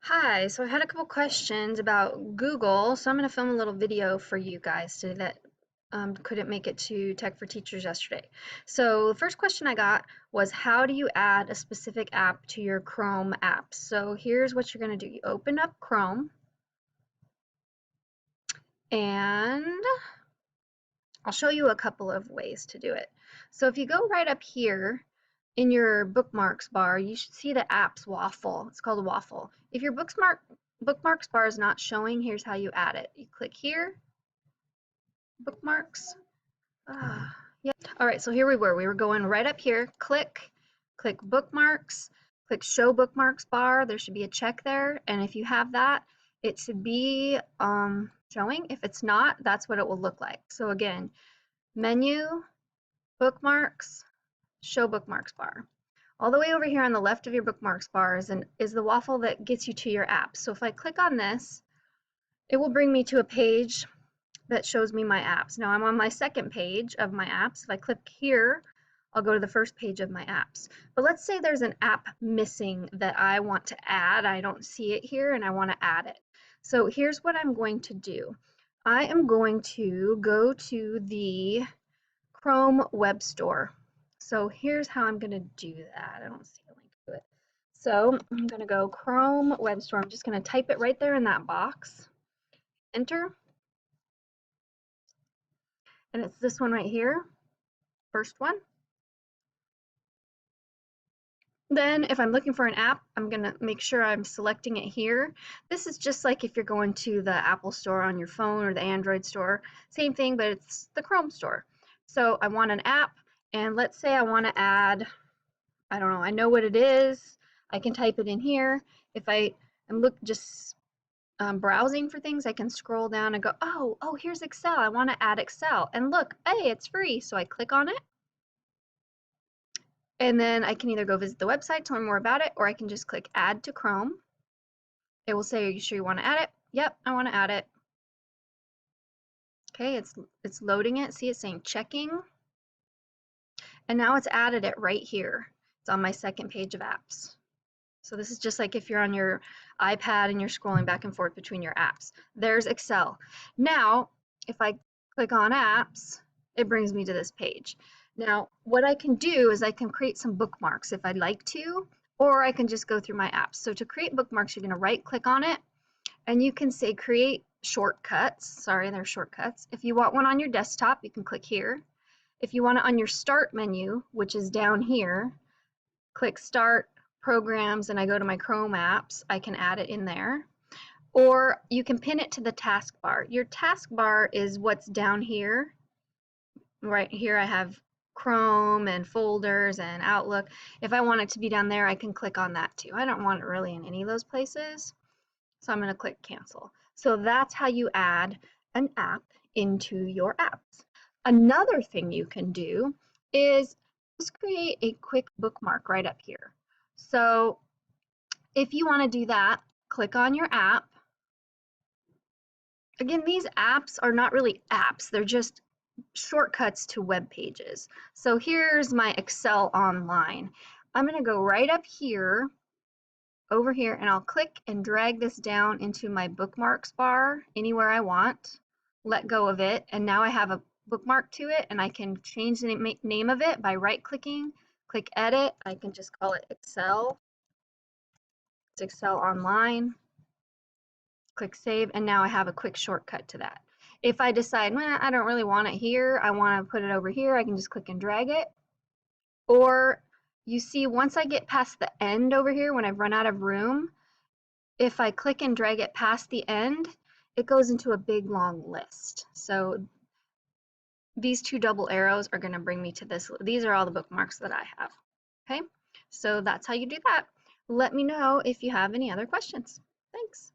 Hi, so I had a couple questions about Google, so I'm going to film a little video for you guys today that couldn't make it to Tech for Teachers yesterday. So the first question I got was, how do you add a specific app to your Chrome apps? So here's what you're going to do. You open up Chrome, and I'll show you a couple of ways to do it. So if you go right up here in your bookmarks bar, you should see the app's Waffle. It's called Waffle. If your bookmarks bar is not showing, here's how you add it. You click here, bookmarks. Yep. All right, so here we were. We were going right up here. Click bookmarks, click show bookmarks bar. There should be a check there, and if you have that, it should be showing. If it's not, that's what it will look like. So again, menu, bookmarks, show bookmarks bar. All the way over here on the left of your bookmarks bar is the waffle that gets you to your apps. So if I click on this, it will bring me to a page that shows me my apps. Now I'm on my second page of my apps. If I click here, I'll go to the first page of my apps. But let's say there's an app missing that I want to add. I don't see it here and I want to add it. So here's what I'm going to do. I am going to go to the Chrome Web Store. So here's how I'm going to do that. I don't see a link to it. So I'm going to go Chrome Web Store. I'm just going to type it right there in that box. Enter. And it's this one right here. First one. Then if I'm looking for an app, I'm going to make sure I'm selecting it here. This is just like if you're going to the Apple Store on your phone or the Android store. Same thing, but it's the Chrome store. So I want an app, and let's say I want to add, I don't know, I know what it is. I can type it in here. If I am just browsing for things, I can scroll down and go, oh, here's Excel. I want to add Excel. And look, hey, it's free. So I click on it. And then I can either go visit the website to learn more about it, or I can just click Add to Chrome. It will say, are you sure you want to add it? Yep, I want to add it. Okay, it's loading it. See, it's saying checking. And now it's added it right here. It's on my second page of apps. So this is just like if you're on your iPad and you're scrolling back and forth between your apps. There's Excel. Now, if I click on apps, it brings me to this page. Now, what I can do is I can create some bookmarks if I'd like to, or I can just go through my apps. So to create bookmarks, you're going to right click on it, and you can say create shortcuts. Sorry, they're shortcuts. If you want one on your desktop, you can click here. If you want it on your start menu, which is down here, click start, programs, and I go to my Chrome apps, I can add it in there. Or you can pin it to the taskbar. Your taskbar is what's down here. Right here I have Chrome and folders and Outlook. If I want it to be down there, I can click on that too. I don't want it really in any of those places. So I'm going to click cancel. So that's how you add an app into your apps. Another thing you can do is just create a quick bookmark right up here. So if you want to do that, click on your app. Again, these apps are not really apps. They're just shortcuts to web pages. So here's my Excel online. I'm going to go right up here, over here, and I'll click and drag this down into my bookmarks bar anywhere I want. Let go of it, and now I have a bookmark to it, and I can change the name of it by right-clicking. Click Edit. I can just call it Excel. It's Excel Online. Click Save, and now I have a quick shortcut to that. If I decide, I don't really want it here, I want to put it over here, I can just click and drag it. Or you see, once I get past the end over here, when I've run out of room, if I click and drag it past the end, it goes into a big long list. So these two double arrows are going to bring me to this. These are all the bookmarks that I have. Okay, so that's how you do that. Let me know if you have any other questions. Thanks.